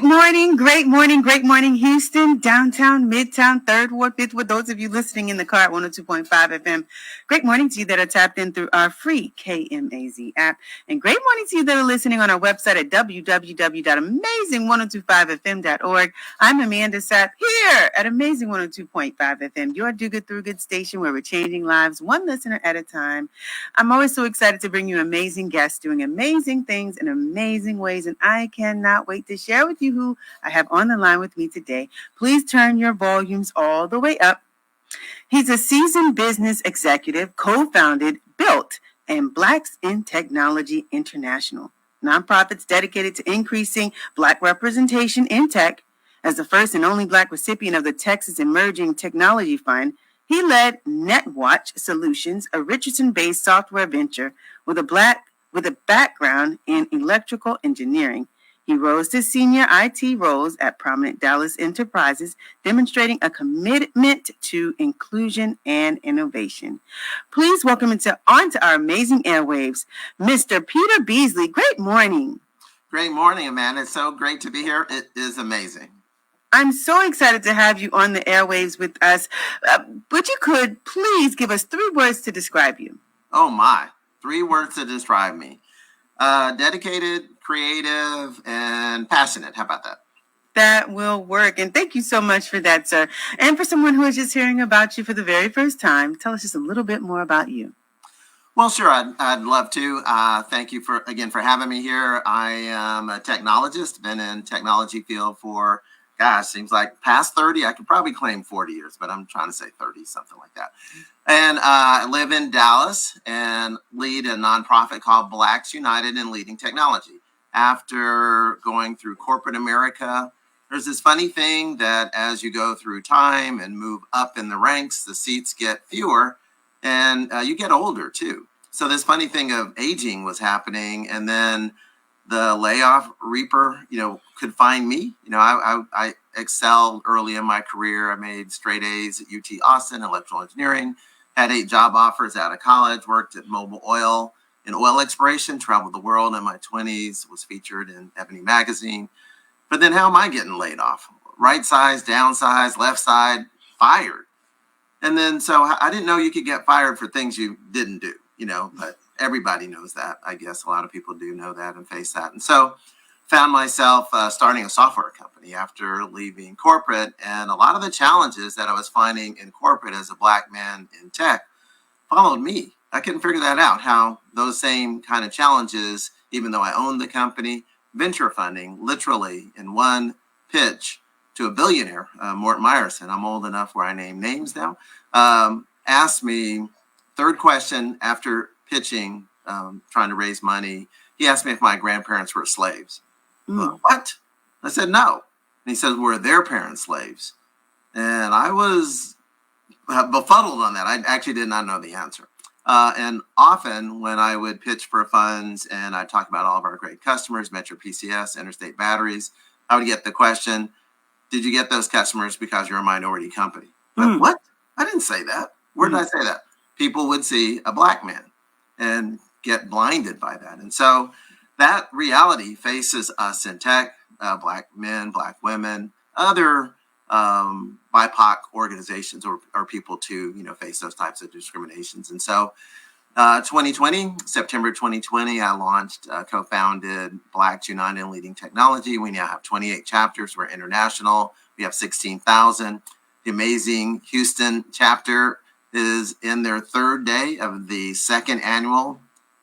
Great morning, Houston, downtown, midtown, third ward, fifth ward. Those of you listening in the car at 102.5 FM. Great morning to you that are tapped in through our free KMAZ app. And great morning to you that are listening on our website at www.amazing1025fm.org. I'm Amanda Sapp here at Amazing 102.5 FM, your Do Good Through Good station where we're changing lives one listener at a time. I'm always so excited to bring you amazing guests doing amazing things in amazing ways. And I cannot wait to share with you who I have on the line with me today. Please turn your volumes all the way up. He's a seasoned business executive, co-founded BUiLT and Blacks in Technology International, nonprofits dedicated to increasing Black representation in tech. As the first and only Black recipient of the Texas Emerging Technology Fund, he led NetWatch Solutions, a Richardson-based software venture with a background in electrical engineering. He rose to senior IT roles at prominent Dallas enterprises, demonstrating a commitment to inclusion and innovation. Please welcome onto our amazing airwaves, Mr. Peter Beasley. Great morning. Great morning, Amanda. It's so great to be here. It is amazing. I'm so excited to have you on the airwaves with us. But you could please give us 3 words to describe you. Oh, my. 3 words to describe me. Dedicated, creative, and passionate. How about that? That will work. And thank you so much for that, sir. And for someone who is just hearing about you for the very first time, tell us just a little bit more about you. Well, sure. I'd love to. Thank you for having me here. I am a technologist, been in technology field for, seems like past 30. I could probably claim 40 years, but I'm trying to say 30, something like that. And I live in Dallas and lead a nonprofit called Blacks United in Leading Technology. After going through corporate America, there's this funny thing that as you go through time and move up in the ranks, the seats get fewer and you get older too. So this funny thing of aging was happening, and then the layoff reaper, could find me. I excelled early in my career. I made straight A's at UT Austin, electrical engineering, had 8 job offers out of college, worked at Mobil Oil in oil exploration, traveled the world in my 20s, was featured in Ebony magazine. But then how am I getting laid off? Right side, down side, left side, fired. And then so I didn't know you could get fired for things you didn't do, but everybody knows that. I guess a lot of people do know that and face that. And so found myself starting a software company after leaving corporate. And a lot of the challenges that I was finding in corporate as a Black man in tech followed me. I couldn't figure that out, how those same kind of challenges, even though I owned the company, venture funding, literally in one pitch to a billionaire, Mort Meyerson, I'm old enough where I name names now, asked me, 3rd question after pitching, trying to raise money, he asked me if my grandparents were slaves. What? I said, no. And he said, were their parents slaves? And I was befuddled on that. I actually did not know the answer. And often when I would pitch for funds and I talk about all of our great customers, Metro PCS, Interstate Batteries, I would get the question, did you get those customers because you're a minority company? But what? I didn't say that. Where did I say that? People would see a Black man and get blinded by that. And so that reality faces us in tech, Black men, Black women, other BIPOC organizations or people to, face those types of discriminations. And so September 2020, I launched, co-founded Blacks United in Leading Technology. We now have 28 chapters. We're international. We have 16,000. The Amazing Houston chapter is in their 3rd day of the 2nd annual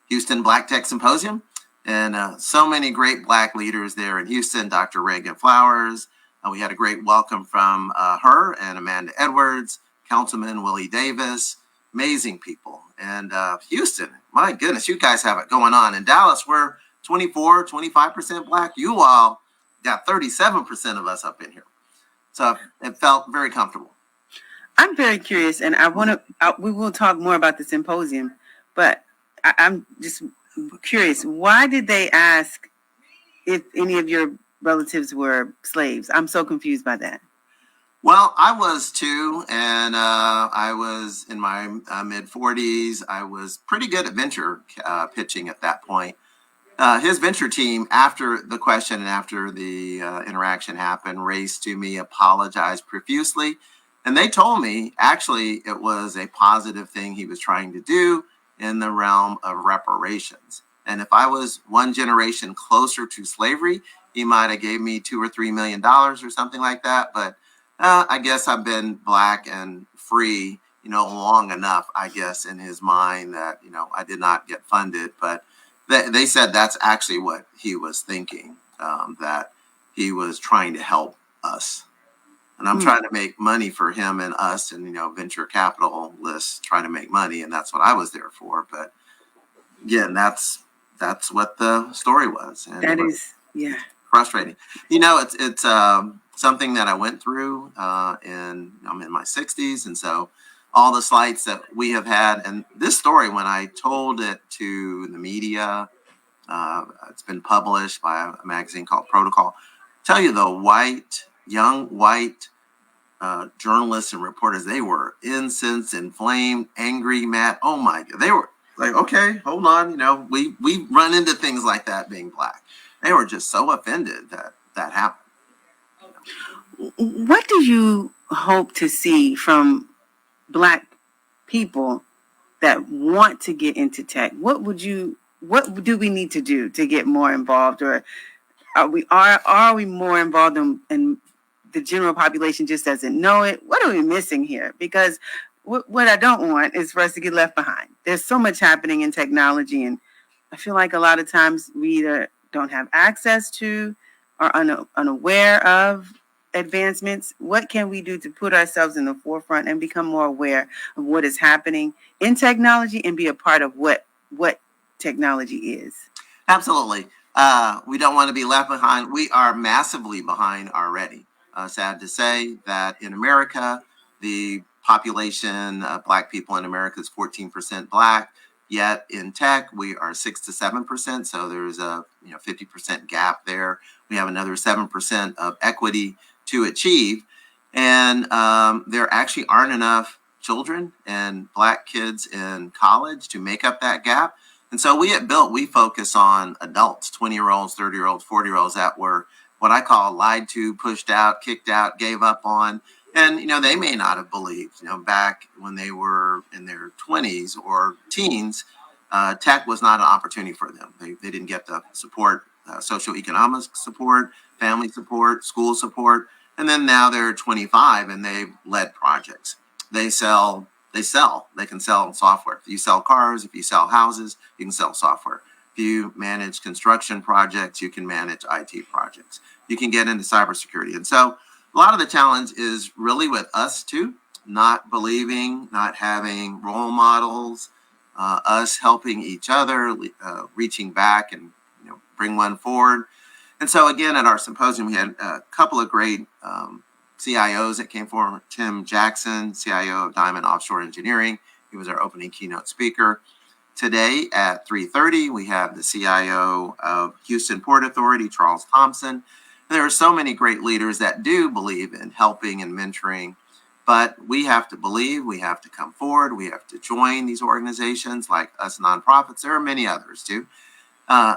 Houston Black Tech Symposium. And so many great Black leaders there in Houston, Dr. Reagan Flowers. We had a great welcome from her and Amanda Edwards, Councilman Willie Davis, amazing people. And Houston, my goodness, you guys have it going on. In Dallas, we're 24, 25% Black. You all got 37% of us up in here. So it felt very comfortable. I'm very curious, and we will talk more about the symposium, but I'm just curious, why did they ask if any of your relatives were slaves? I'm so confused by that. Well, I was too, and I was in my mid 40s. I was pretty good at venture pitching at that point. his venture team, after the question and after the interaction happened, raced to me, apologized profusely. And they told me actually it was a positive thing he was trying to do in the realm of reparations. And if I was one generation closer to slavery, he might have gave me $2 or $3 million or something like that. But I guess I've been Black and free, long enough, I guess, in his mind that, I did not get funded. But they said that's actually what he was thinking, that he was trying to help us. And I'm trying to make money for him and us, and venture capitalists trying to make money, and that's what I was there for. But again, that's what the story was, and That is, yeah, frustrating. It's something that I went through, and I'm in my 60s, and so all the slights that we have had, and this story, when I told it to the media, it's been published by a magazine called Protocol. Tell you the young white journalists and reporters, they were incensed, inflamed, angry, mad. Oh my God. They were like, okay, hold on. We run into things like that being Black. They were just so offended that happened. What do you hope to see from Black people that want to get into tech? What do we need to do to get more involved, or are we more involved in the general population just doesn't know it? What are we missing here? Because what I don't want is for us to get left behind. There's so much happening in technology, and I feel like a lot of times we either don't have access to or unaware of advancements. What can we do to put ourselves in the forefront and become more aware of what is happening in technology and be a part of what technology is? Absolutely. We don't want to be left behind. We are massively behind already. Sad to say that in America, the population of Black people in America is 14% Black. Yet in tech, we are 6 to 7%. So there's a 50% gap there. We have another 7% of equity to achieve. And there actually aren't enough children and Black kids in college to make up that gap. And so we at BUiLT, we focus on adults, 20-year-olds, 30-year-olds, 40-year-olds that were what I call lied to, pushed out, kicked out, gave up on. And, they may not have believed, back when they were in their 20s or teens, tech was not an opportunity for them. They didn't get the support, socioeconomic support, family support, school support. And then now they're 25 and they've led projects. They can sell software. If you sell cars, if you sell houses, you can sell software. If you manage construction projects, you can manage IT projects. You can get into cybersecurity. And so a lot of the challenge is really with us too, not believing, not having role models, us helping each other, reaching back and bring one forward. And so again, at our symposium, we had a couple of great CIOs that came forward. Tim Jackson, CIO of Diamond Offshore Engineering. He was our opening keynote speaker. Today at 3:30, we have the CIO of Houston Port Authority, Charles Thompson. And there are so many great leaders that do believe in helping and mentoring, but we have to believe, we have to come forward, we have to join these organizations like us nonprofits. There are many others too.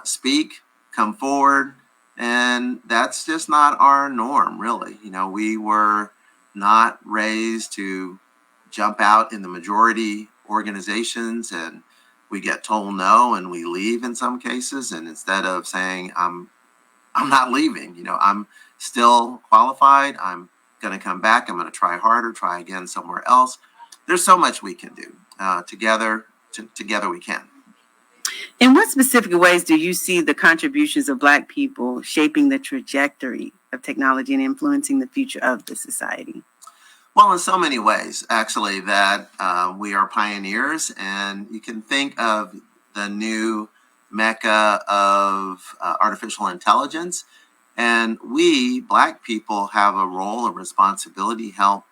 Speak, come forward, and that's just not our norm, really. We were not raised to jump out in the majority organizations, and we get told no and we leave in some cases. And instead of saying, I'm not leaving, I'm still qualified, I'm going to come back, I'm going to try harder, try again somewhere else. There's so much we can do. Together we can. In what specific ways do you see the contributions of Black people shaping the trajectory of technology and influencing the future of the society? Well, in so many ways, actually, that we are pioneers, and you can think of the new mecca of artificial intelligence. And we, Black people, have a role, a responsibility, help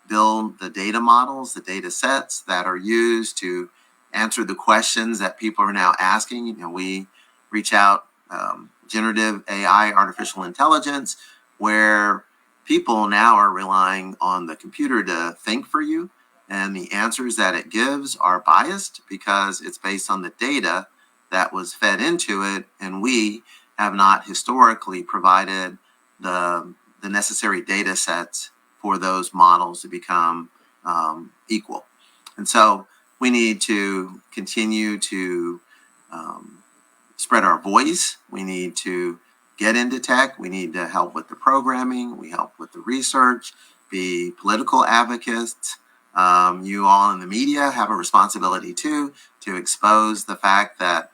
build the data models, the data sets that are used to answer the questions that people are now asking. We reach out, generative AI, artificial intelligence, where people now are relying on the computer to think for you, and the answers that it gives are biased because it's based on the data that was fed into it, and we have not historically provided the necessary data sets for those models to become equal. And so we need to continue to spread our voice. We need to get into tech. We need to help with the programming. We help with the research, be political advocates. You all in the media have a responsibility too to expose the fact that,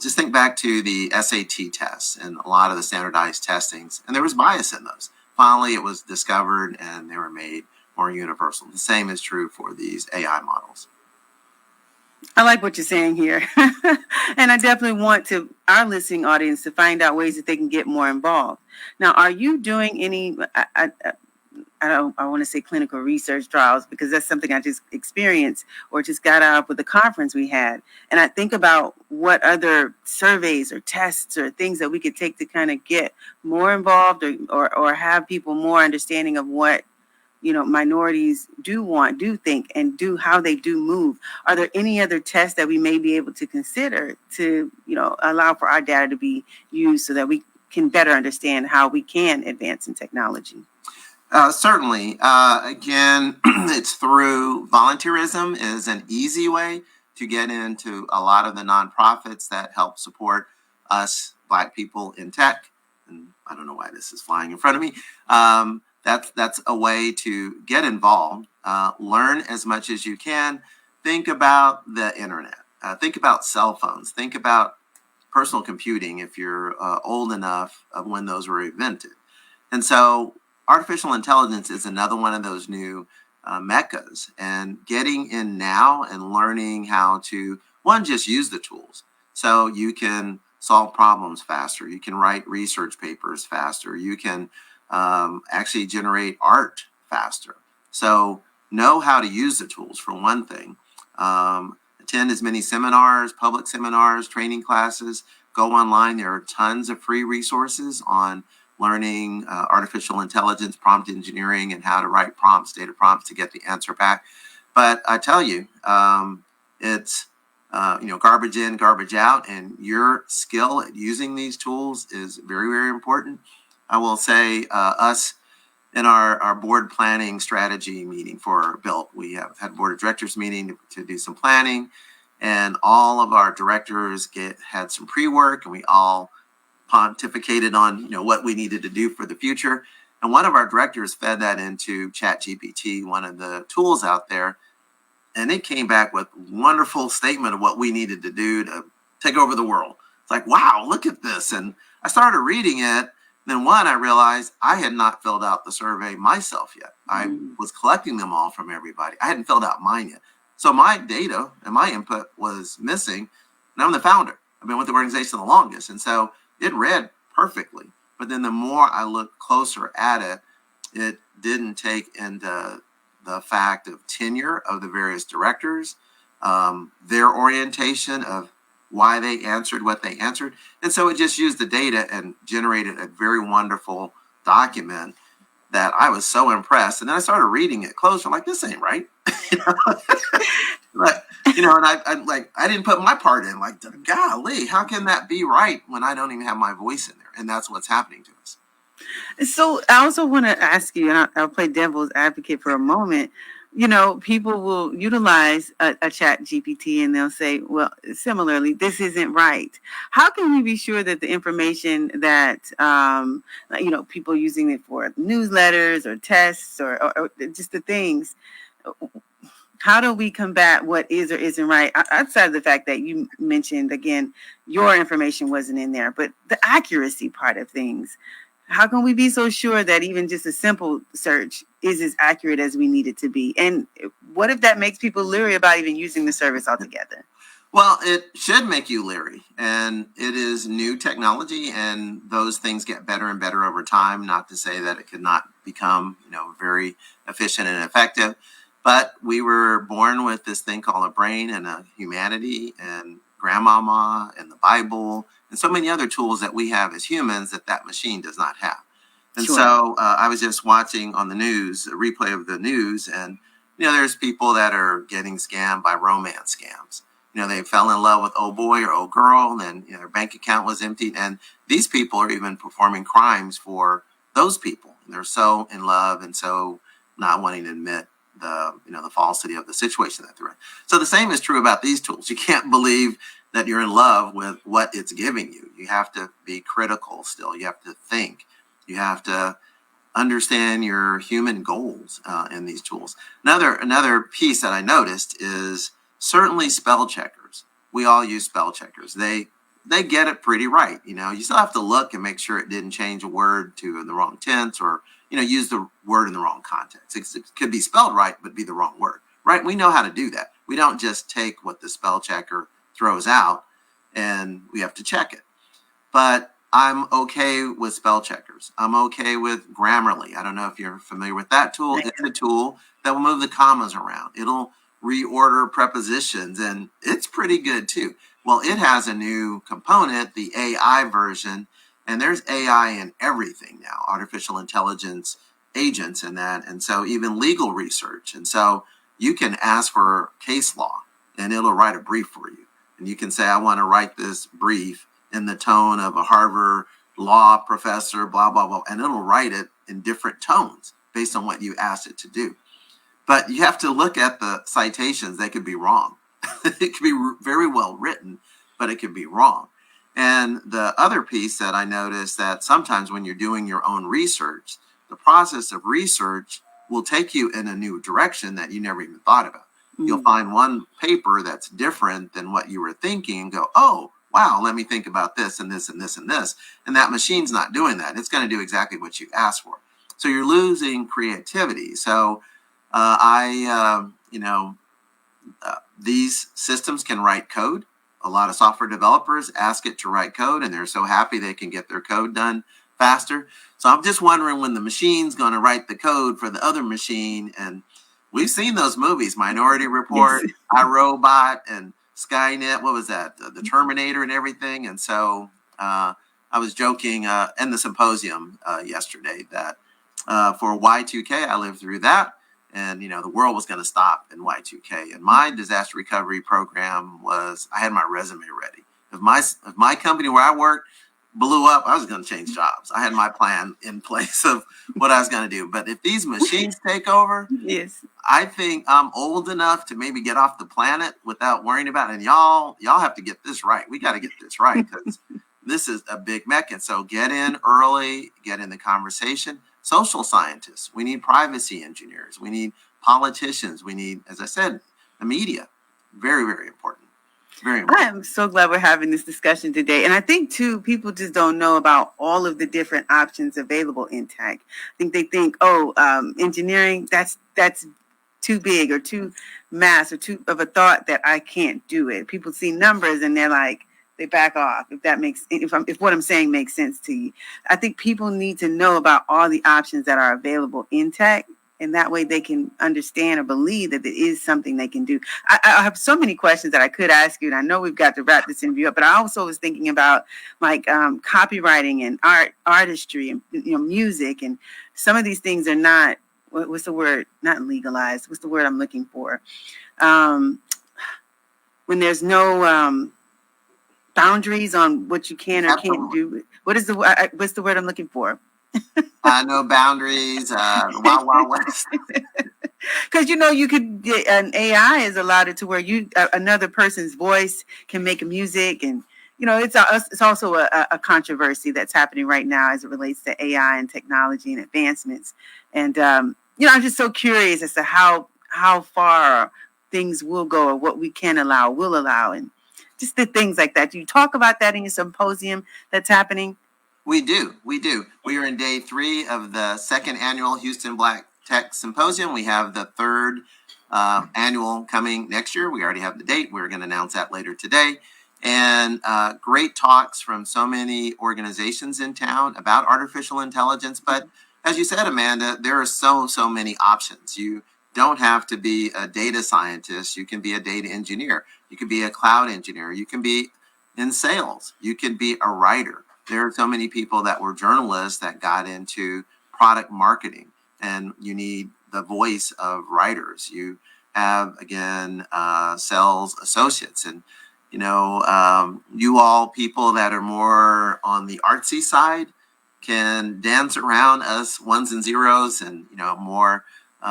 just think back to the SAT tests and a lot of the standardized testings, and there was bias in those. Finally, it was discovered and they were made more universal. The same is true for these AI models. I like what you're saying here. And I definitely want our listening audience to find out ways that they can get more involved. Now, are you doing any, I want to say clinical research trials, because that's something I just experienced or just got out of with the conference we had. And I think about what other surveys or tests or things that we could take to kind of get more involved or have people more understanding of what minorities do think, and how they do move. Are there any other tests that we may be able to consider to, allow for our data to be used so that we can better understand how we can advance in technology? Certainly. Again, it's through volunteerism is an easy way to get into a lot of the nonprofits that help support us Black people in tech. And I don't know why this is flying in front of me. That's a way to get involved, learn as much as you can. Think about the internet. Think about cell phones. Think about personal computing if you're old enough of when those were invented. And so artificial intelligence is another one of those new meccas. And getting in now and learning how to, one, just use the tools. So you can solve problems faster. You can write research papers faster. You can actually generate art faster. So know how to use the tools for one thing. Attend as many seminars, public seminars, training classes. Go online. There are tons of free resources on learning artificial intelligence, prompt engineering, and how to write prompts, data prompts to get the answer back. But I tell you, it's garbage in, garbage out, and your skill at using these tools is very, very important. I will say us in our board planning strategy meeting for BUiLT, we have had a board of directors meeting to do some planning, and all of our directors had some pre-work, and we all pontificated on what we needed to do for the future. And one of our directors fed that into ChatGPT, one of the tools out there, and it came back with a wonderful statement of what we needed to do to take over the world. It's like, wow, look at this. And I started reading it. Then I realized I had not filled out the survey myself yet. I was collecting them all from everybody. I hadn't filled out mine yet. So my data and my input was missing. And I'm the founder. I've been with the organization the longest. And so it read perfectly. But then the more I looked closer at it, it didn't take into the fact of tenure of the various directors, their orientation of why they answered what they answered. And so it just used the data and generated a very wonderful document that I was so impressed. And then I started reading it closer. I'm like, this ain't right. And I didn't put my part in. Like, golly, how can that be right when I don't even have my voice in there? And that's what's happening to us. So I also want to ask you, and I'll play devil's advocate for a moment. People will utilize a chat GPT and they'll say, well, similarly, this isn't right. How can we be sure that the information that, people using it for newsletters or tests or just the things, how do we combat what is or isn't right? Outside of the fact that you mentioned, again, your information wasn't in there, but the accuracy part of things. How can we be so sure that even just a simple search is as accurate as we need it to be? And what if that makes people leery about even using the service altogether? Well, it should make you leery, and it is new technology, and those things get better and better over time. Not to say that it could not become, very efficient and effective, but we were born with this thing called a brain and a humanity and grandmama and the Bible and so many other tools that we have as humans that machine does not have. And Sure. so I was just watching on the news, a replay of the news, and there's people that are getting scammed by romance scams. they fell in love with old boy or old girl, and then their bank account was emptied. And these people are even performing crimes for those people. They're so in love and so not wanting to admit the falsity of the situation that they're in. So the same is true about these tools. You can't believe that you're in love with what it's giving you. You have to be critical still. You have to think. You have to understand your human goals in these tools. Another piece that I noticed is certainly spell checkers. We all use spell checkers. They get it pretty right. You still have to look and make sure it didn't change a word to the wrong tense or use the word in the wrong context. It could be spelled right but be the wrong word. Right? We know how to do that. We don't just take what the spell checker throws out and we have to check it. But I'm okay with spell checkers. I'm okay with Grammarly. I don't know if you're familiar with that tool. It's a tool that will move the commas around. It'll reorder prepositions, and it's pretty good too. Well, it has a new component, the AI version, and there's AI in everything now, artificial intelligence agents in that, and so even legal research. And so you can ask for case law, and it'll write a brief for you. And you can say, I want to write this brief in the tone of a Harvard law professor, blah, blah, blah, and it'll write it in different tones based on what you asked it to do. But you have to look at the citations. They could be wrong. It could be very well written, but it could be wrong. And the other piece that I noticed that sometimes when you're doing your own research, the process of research will take you in a new direction that you never even thought about. Mm-hmm. You'll find one paper that's different than what you were thinking and go, oh, wow, let me think about this and this and this and this. And that machine's not doing that. It's going to do exactly what you asked for. So you're losing creativity. So these systems can write code. A lot of software developers ask it to write code, and they're so happy they can get their code done faster. So I'm just wondering when the machine's going to write the code for the other machine. And we've seen those movies, Minority Report, yes. iRobot, and Skynet. What was that? The Terminator and everything. And so I was joking in the symposium yesterday that for Y2K, I lived through that. And, the world was going to stop in Y2K. And my disaster recovery program was, I had my resume ready. If my company where I worked blew up, I was going to change jobs. I had my plan in place of what I was going to do. But if these machines take over, yes, I think I'm old enough to maybe get off the planet without worrying about it. And y'all have to get this right. We got to get this right because this is a big mech. And so get in early, get in the conversation. Social scientists, we need privacy engineers, we need politicians, we need, as I said, the media. Very, very important. Very important. I am so glad we're having this discussion today. And I think, too, people just don't know about all of the different options available in tech. I think they think, engineering, that's too big or too mass or too of a thought that I can't do it. People see numbers and they're like, they back off. If what I'm saying makes sense to you, I think people need to know about all the options that are available in tech, and that way they can understand or believe that there is something they can do. I have so many questions that I could ask you, and I know we've got to wrap this interview up. But I also was thinking about like copywriting and artistry and music, and some of these things are not. What's the word? Not legalized. What's the word I'm looking for? When there's no boundaries on what you can or can't do. What's the word I'm looking for? No boundaries. Wild, wild west. Because you could get an AI is allowed it to where another person's voice can make music, and it's also a controversy that's happening right now as it relates to AI and technology and advancements. And I'm just so curious as to how far things will go or what we can allow, will allow, and just the things like that. Do you talk about that in your symposium that's happening? We do. We are in day 3 of the second annual Houston Black Tech Symposium. We have the third annual coming next year. We already have the date. We're going to announce that later today. And great talks from so many organizations in town about artificial intelligence. But as you said, Amanda, there are so many options. You don't have to be a data scientist. You can be a data engineer. You can be a cloud engineer. You can be in sales. You can be a writer. There are so many people that were journalists that got into product marketing, and you need the voice of writers. You have, again, sales associates. And, you all people that are more on the artsy side can dance around us ones and zeros and, more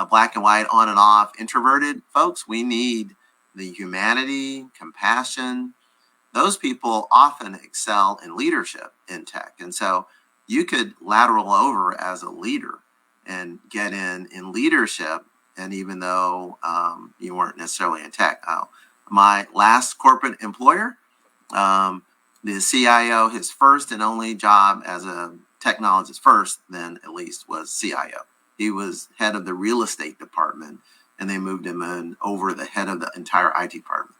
black and white, on and off, introverted folks. We need the humanity, compassion. Those people often excel in leadership in tech. And so you could lateral over as a leader and get in leadership. And even though you weren't necessarily in tech, my last corporate employer, the CIO, his first and only job as a technologist, first then at least, was CIO. He was head of the real estate department, and they moved him in over the head of the entire IT department.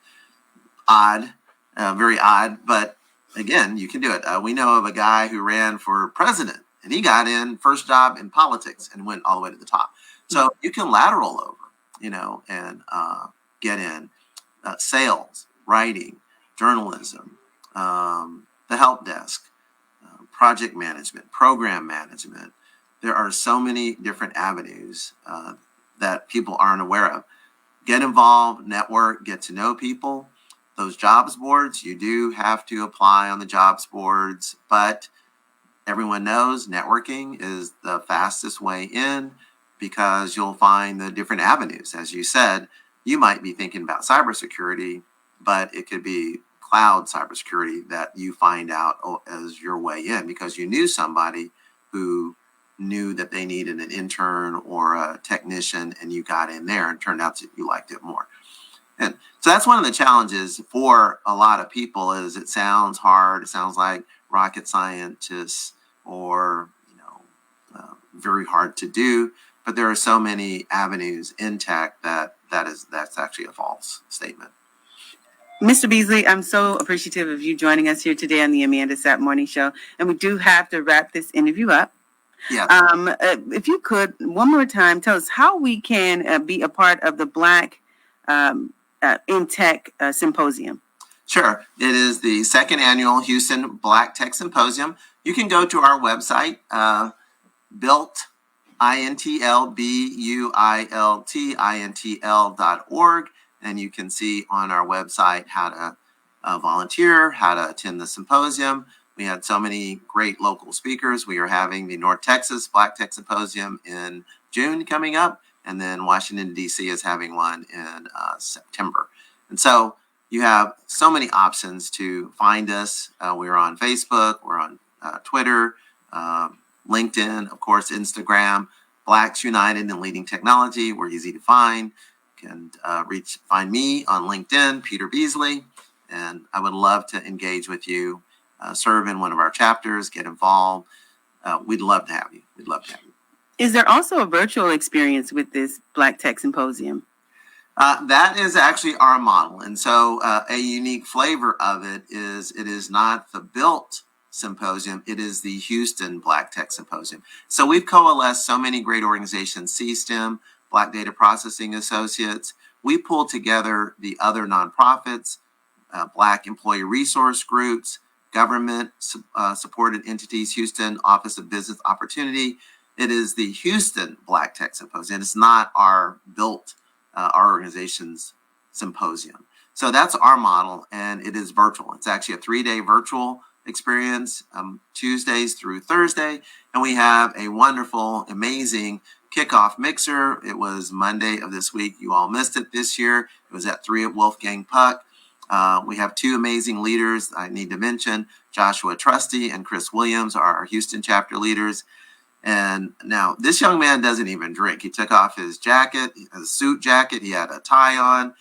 Odd, very odd, but again, you can do it. We know of a guy who ran for president, and he got in first job in politics and went all the way to the top. So you can lateral over, and get in sales, writing, journalism, the help desk, project management, program management. There are so many different avenues that people aren't aware of. Get involved, network, get to know people. Those jobs boards, you do have to apply on the jobs boards, but everyone knows networking is the fastest way in, because you'll find the different avenues. As you said, you might be thinking about cybersecurity, but it could be cloud cybersecurity that you find out as your way in because you knew somebody who knew that they needed an intern or a technician, and you got in there and turned out that you liked it more. And so that's one of the challenges for a lot of people. Is it sounds hard. It sounds like rocket scientists or, very hard to do. But there are so many avenues in tech that's actually a false statement. Mr. Beasley, I'm so appreciative of you joining us here today on the Amanda Sapp Morning Show. And we do have to wrap this interview up. Yeah. If you could, one more time, tell us how we can be a part of the Black in Tech Symposium. Sure. It is the second annual Houston Black Tech Symposium. You can go to our website, BUiLT, BUiLT.org, and you can see on our website how to volunteer, how to attend the symposium. We had so many great local speakers. We are having the North Texas Black Tech Symposium in June coming up, and then Washington, D.C. is having one in September. And so you have so many options to find us. We're on Facebook, we're on Twitter, LinkedIn, of course, Instagram. Blacks United in Leading Technology. We're easy to find. You can find me on LinkedIn, Peter Beasley, and I would love to engage with you. Serve in one of our chapters, get involved. We'd love to have you. We'd love to have you. Is there also a virtual experience with this Black Tech Symposium? That is actually our model. And so a unique flavor of it is not the BUiLT Symposium, it is the Houston Black Tech Symposium. So we've coalesced so many great organizations, CSTEM, Black Data Processing Associates. We pulled together the other nonprofits, Black employee resource groups, government supported entities, Houston Office of Business Opportunity. It is the Houston Black Tech Symposium. It's not our BUiLT, our organization's symposium. So that's our model, and it is virtual. It's actually a 3-day virtual experience, Tuesdays through Thursday. And we have a wonderful, amazing kickoff mixer. It was Monday of this week. You all missed it this year. It was at 3 at Wolfgang Puck. We have 2 amazing leaders I need to mention. Joshua Trusty and Chris Williams are our Houston chapter leaders. And now this young man doesn't even drink. He took off his jacket, his suit jacket. He had a tie on.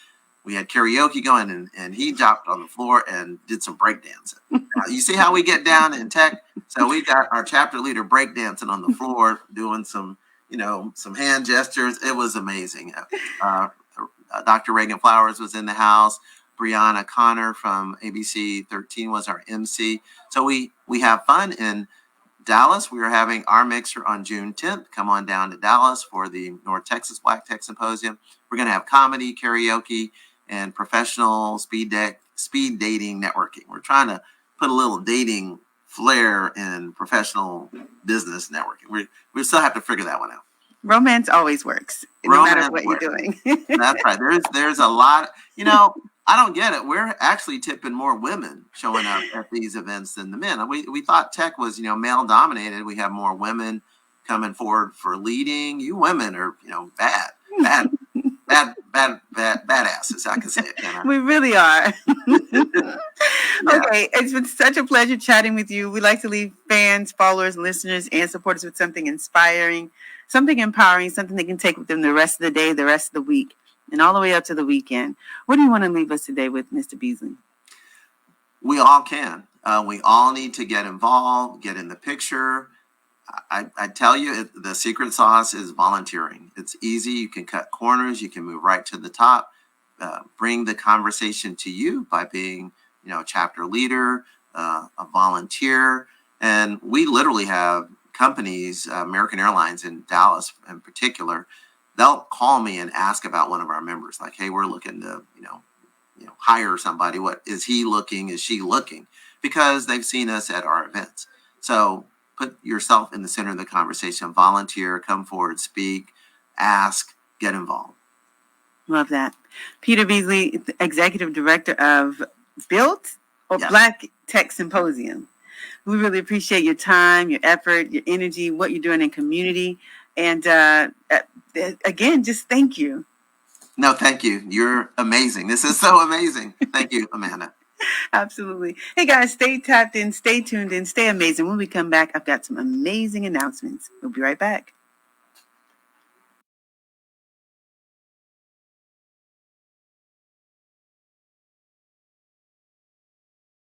We had karaoke going, and he dropped on the floor and did some breakdancing. You see how we get down in tech? So we got our chapter leader breakdancing on the floor, doing some hand gestures. It was amazing. Dr. Reagan Flowers was in the house. Brianna Connor from ABC 13 was our MC. So we have fun in Dallas. We are having our mixer on June 10th. Come on down to Dallas for the North Texas Black Tech Symposium. We're going to have comedy, karaoke, and professional speed dating networking. We're trying to put a little dating flair in professional business networking. We still have to figure that one out. Romance always works, no matter Romance what you're works. doing. That's right. There's a lot. I don't get it. We're actually tipping more women showing up at these events than the men. We thought tech was male dominated. We have more women coming forward for leading. You women are bad, bad, badasses. I can say it. Can I? We really are. Yeah. Okay, it's been such a pleasure chatting with you. We like to leave fans, followers, listeners, and supporters with something inspiring, something empowering, something they can take with them the rest of the day, the rest of the week, and all the way up to the weekend. What do you want to leave us today with, Mr. Beasley? We all can. We all need to get involved, get in the picture. I tell you, the secret sauce is volunteering. It's easy. You can cut corners. You can move right to the top. Bring the conversation to you by being, a chapter leader, a volunteer. And we literally have companies, American Airlines in Dallas in particular, they'll call me and ask about one of our members. Like, hey, we're looking to, hire somebody. What is he looking? Is she looking? Because they've seen us at our events. So put yourself in the center of the conversation, volunteer, come forward, speak, ask, get involved. Love that. Peter Beasley, Executive Director of BUiLT, or Yes. Black Tech Symposium. We really appreciate your time, your effort, your energy, what you're doing in community. And again, just thank you. No, thank you. You're amazing. This is so amazing. Thank you, Amanda. Absolutely. Hey guys, stay tapped in, stay tuned in, stay amazing. When we come back, I've got some amazing announcements. We'll be right back.